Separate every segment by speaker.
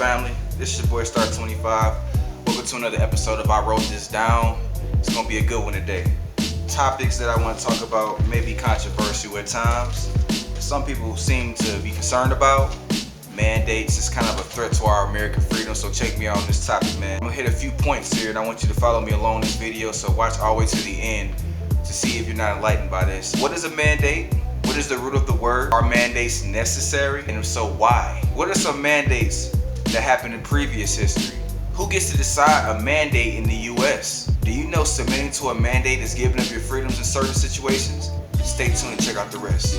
Speaker 1: family? This is your boy Star25. Welcome to another episode of I Wrote This Down. It's gonna be a good one today. Topics that I want to talk about may be controversial at times. Some people seem to be concerned about. Mandates is kind of a threat to our American freedom, so check me out on this topic, man. I'm gonna hit a few points here and I want you to follow me along this video, so watch all the way to the end to see if you're not enlightened by this. What is a mandate? What is the root of the word? Are mandates necessary? And if so, why? What are some mandates that happened in previous history? Who gets to decide a mandate in the US? Do you know submitting to a mandate is giving up your freedoms in certain situations? Stay tuned and check out the rest.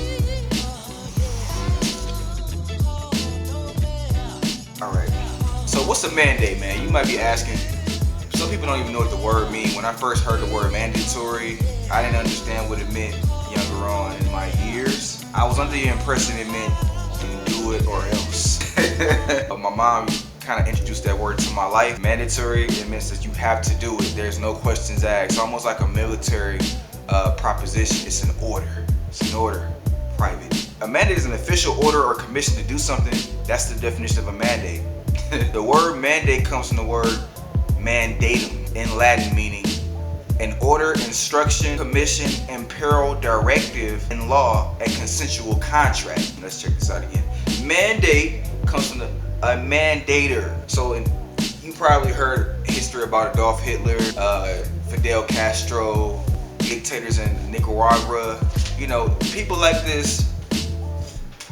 Speaker 1: Alright, so what's a mandate, man? You might be asking. Some people don't even know what the word means. When I first heard the word mandatory, I didn't understand what it meant younger on in my years. I was under the impression it meant you do it or else. But my mom kind of introduced that word to my life. Mandatory, it means that you have to do it. There's no questions asked. It's almost like a military proposition. It's an order. It's an order, private. A mandate is an official order or commission to do something. That's the definition of a mandate. The word mandate comes from the word mandatum in Latin, meaning an order, instruction, commission, imperial directive in law, a consensual contract. Let's check this out again. Mandate comes from a mandator. So you probably heard history about Adolf Hitler, Fidel Castro, dictators in Nicaragua. You know, people like this,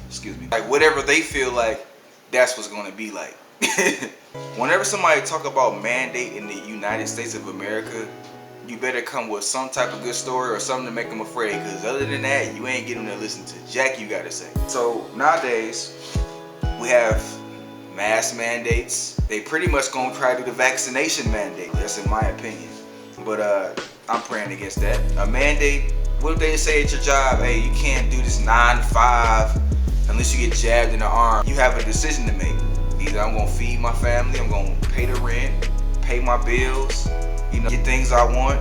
Speaker 1: excuse me, like whatever they feel like, that's what's gonna be like. Whenever somebody talk about mandate in the United States of America, you better come with some type of good story or something to make them afraid, because other than that, you ain't getting to listen to jack you gotta say. So nowadays, we have mass mandates. They pretty much gonna try to do the vaccination mandate. That's in my opinion. But I'm praying against that. A mandate, what if they say at your job, hey, you can't do this 9 to 5 unless you get jabbed in the arm? You have a decision to make. Either I'm gonna feed my family, I'm gonna pay the rent, pay my bills, you know, get things I want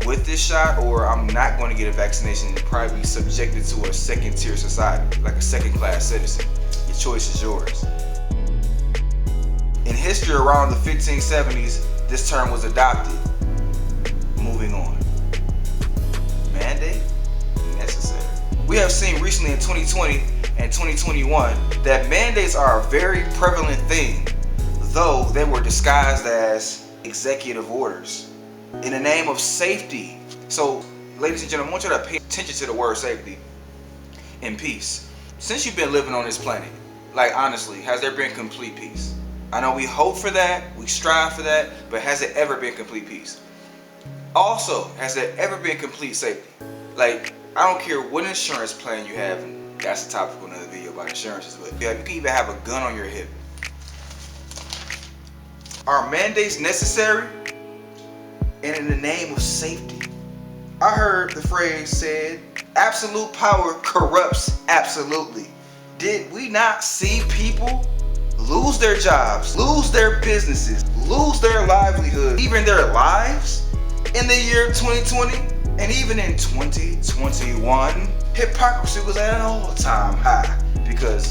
Speaker 1: with this shot, or I'm not going to get a vaccination and probably be subjected to a second tier society, like a second class citizen. Your choice is yours. In history around the 1570s, this term was adopted. Moving on. Mandate? Necessary. We have seen recently in 2020 and 2021 that mandates are a very prevalent thing, though they were disguised as executive orders in the name of safety. So, ladies and gentlemen, I want you to pay attention to the word safety and peace. Since you've been living on this planet, like honestly, has there been complete peace? I know we hope for that, we strive for that, but has it ever been complete peace? Also, has there ever been complete safety? Like, I don't care what insurance plan you have, and that's the topic of another video about insurances, but you can even have a gun on your hip. Are mandates necessary? And in the name of safety? I heard the phrase said, absolute power corrupts absolutely. Did we not see people lose their jobs, lose their businesses, lose their livelihood, even their lives in the year 2020? And even in 2021, hypocrisy was at an all-time high because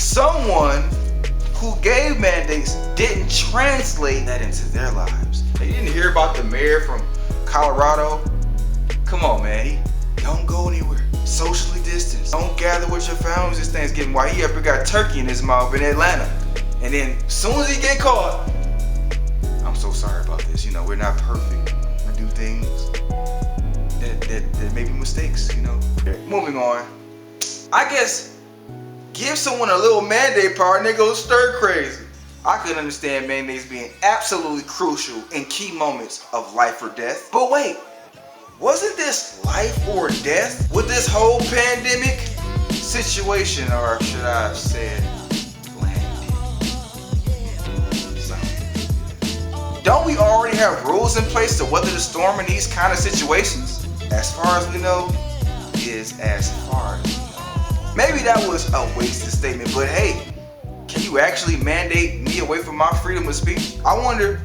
Speaker 1: someone who gave mandates didn't translate that into their lives. You didn't hear about the mayor from Colorado? Come on, man. He don't go anywhere. Socially distance. Don't gather with your families this Thanksgiving. While he up here got turkey in his mouth in Atlanta. And then as soon as he get caught, I'm so sorry about this. You know, we're not perfect. We do things that may be mistakes, you know. Moving on. I guess give someone a little mandate power and they go stir crazy. I could understand mandates being absolutely crucial in key moments of life or death. But wait, wasn't this life or death with this whole pandemic situation, or should I have said pandemic? Don't we already have rules in place to weather the storm in these kind of situations? As far as we know, is as far as we know. Maybe that was a wasted statement, but hey, can you actually mandate me away from my freedom of speech? I wonder,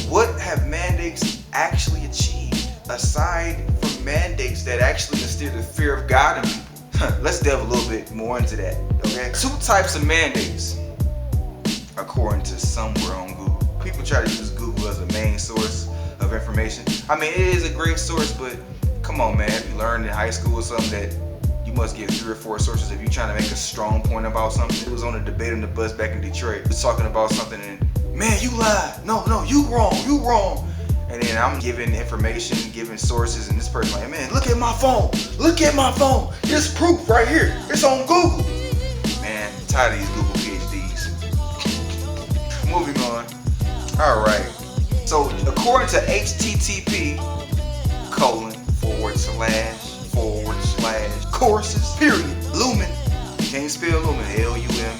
Speaker 1: what have mandates actually achieved aside from mandates that actually instill the fear of God in people? Let's delve a little bit more into that, okay? Two types of mandates. according to somewhere on Google. People try to use Google as a main source of information. I mean, it is a great source, but come on, man. If you learned in high school or something that you must get 3 or 4 sources if you're trying to make a strong point about something. It was on a debate on the bus back in Detroit. It was talking about something and, man, you lied. No, you wrong. And then I'm giving information, giving sources, and this person like, man, look at my phone. There's proof right here. It's on Google. Man, I'm tired of these Google PhDs. Moving on. All right. So according to http://courses, period, Lumen, you can't spell Lumen, Lumen,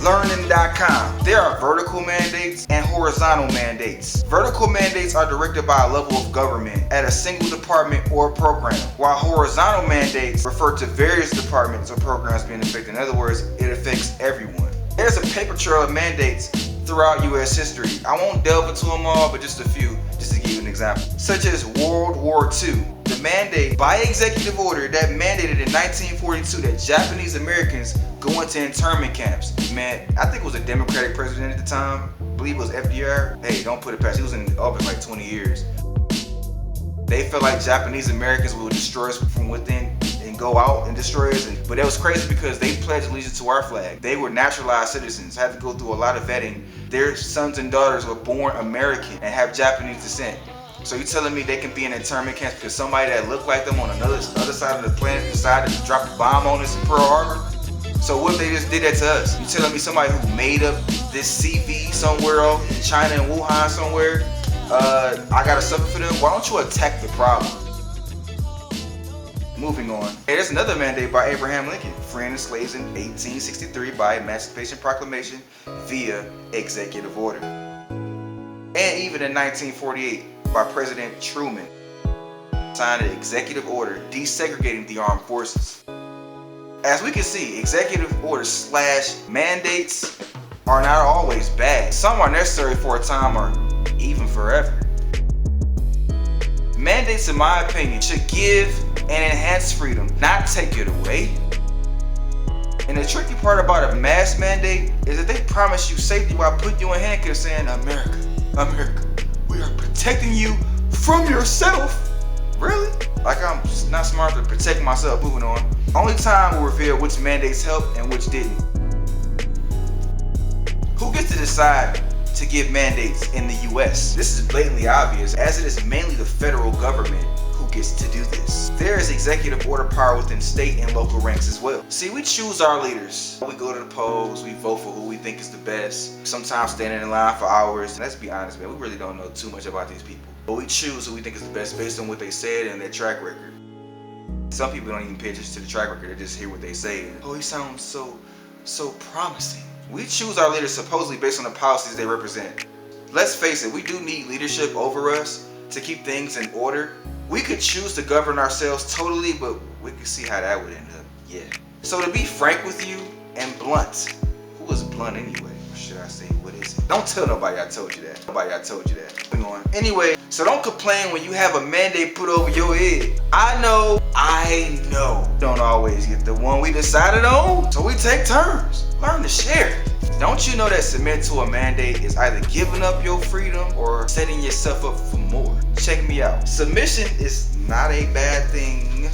Speaker 1: learning.com. There are vertical mandates and horizontal mandates. Vertical mandates are directed by a level of government at a single department or program, while horizontal mandates refer to various departments or programs being affected. In other words, it affects everyone. There's a paper trail of mandates throughout U.S. history. I won't delve into them all, but just a few, just to give you an example. Such as World War II. The mandate by executive order that mandated in 1942 that Japanese Americans go into internment camps. Man, I think it was a Democratic president at the time. I believe it was FDR. Hey, don't put it past. He was in office like 20 years. They felt like Japanese Americans will destroy us from within and go out and destroy us. But that was crazy because they pledged allegiance to our flag. They were naturalized citizens, had to go through a lot of vetting. Their sons and daughters were born American and have Japanese descent. So you telling me they can be in internment camps because somebody that looked like them on other side of the planet decided to drop a bomb on us in Pearl Harbor? So what if they just did that to us? You telling me somebody who made up this CV somewhere else in China and Wuhan somewhere, I gotta suffer for them? Why don't you attack the problem? Moving on. Hey, there's another mandate by Abraham Lincoln, freeing the slaves in 1863 by Emancipation Proclamation via executive order. And even in 1948 by President Truman, signed an executive order desegregating the armed forces. As we can see, executive orders / mandates are not always bad. Some are necessary for a time or even forever. Mandates, in my opinion, should give and enhance freedom, not take it away. And the tricky part about a mass mandate is that they promise you safety while putting you in handcuffs saying, America, we are protecting you from yourself. Really? Like I'm not smart to protect myself. Moving on. Only time will reveal which mandates helped and which didn't. Who gets to decide to give mandates in the US? This is blatantly obvious, as it is mainly the federal government who gets to do this. There is executive order power within state and local ranks as well. See, we choose our leaders. We go to the polls, we vote for who we think is the best, sometimes standing in line for hours. And let's be honest, man, we really don't know too much about these people. But we choose who we think is the best based on what they said and their track record. Some people don't even pay attention to the track record, they just hear what they say. And, oh, he sounds so promising. We choose our leaders supposedly based on the policies they represent. Let's face it, we do need leadership over us to keep things in order. We could choose to govern ourselves totally, but we could see how that would end up. Yeah. So to be frank with you and blunt, who is blunt anyway? Or should I say, what is it? Don't tell nobody I told you that. Moving on. Anyway, so don't complain when you have a mandate put over your head. I know. Don't always get the one we decided on, so we take turns. Learn to share. Don't you know that submit to a mandate is either giving up your freedom or setting yourself up for more? Check me out. Submission is not a bad thing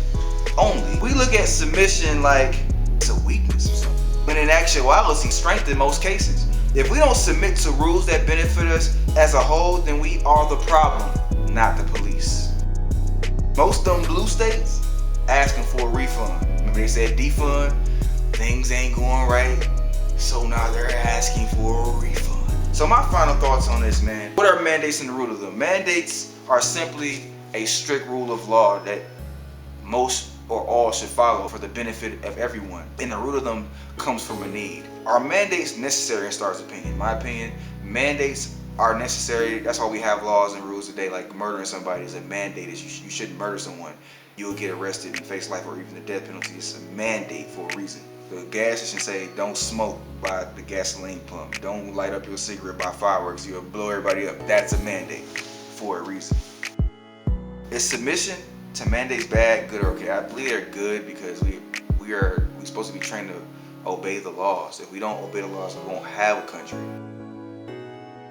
Speaker 1: only. We look at submission like it's a weakness or something, when in actuality, strength in most cases. If we don't submit to rules that benefit us as a whole, then we are the problem, not the police. Most of them blue states asking for a refund. Remember they said defund? Things ain't going right, so now they're asking for a refund. So my final thoughts on this, man. What are mandates and the root of them? Mandates are simply a strict rule of law that most or all should follow for the benefit of everyone. And the root of them comes from a need. Are mandates necessary in Star's opinion? In my opinion, mandates are necessary. That's why we have laws and rules today, like murdering somebody is a mandate. You shouldn't murder someone. You'll get arrested and face life or even the death penalty. It's a mandate for a reason. The gas station say don't smoke by the gasoline pump. Don't light up your cigarette by fireworks. You'll blow everybody up. That's a mandate for a reason. Is submission to mandates bad, good, or okay? I believe they're good because we're supposed to be trained to obey the laws. If we don't obey the laws, we won't have a country.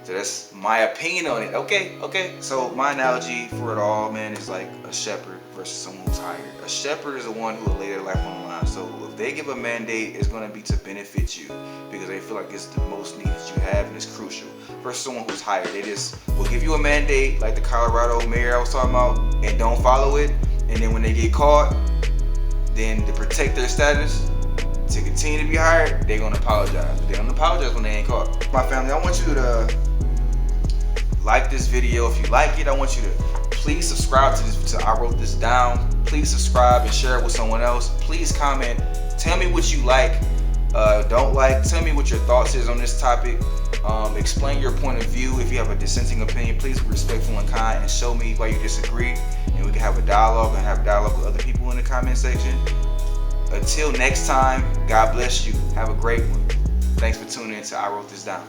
Speaker 1: So that's my opinion on it. Okay. So my analogy for it all, man, is like a shepherd versus someone who's hired. A shepherd is the one who will lay their life on the line. So if they give a mandate, it's going to be to benefit you because they feel like it's the most need that you have and it's crucial. Versus someone who's hired, they just will give you a mandate like the Colorado mayor I was talking about and don't follow it. And then when they get caught, then to protect their status, to continue to be hired, they're going to apologize. But they don't apologize when they ain't caught. My family, I want you to like this video. If you like it, I want you to please subscribe to I Wrote This Down. Please subscribe and share it with someone else. Please comment. Tell me what you like, don't like. Tell me what your thoughts is on this topic. Explain your point of view. If you have a dissenting opinion, please be respectful and kind and show me why you disagree. And we can have a dialogue and have dialogue with other people in the comment section. Until next time, God bless you. Have a great one. Thanks for tuning in to I Wrote This Down.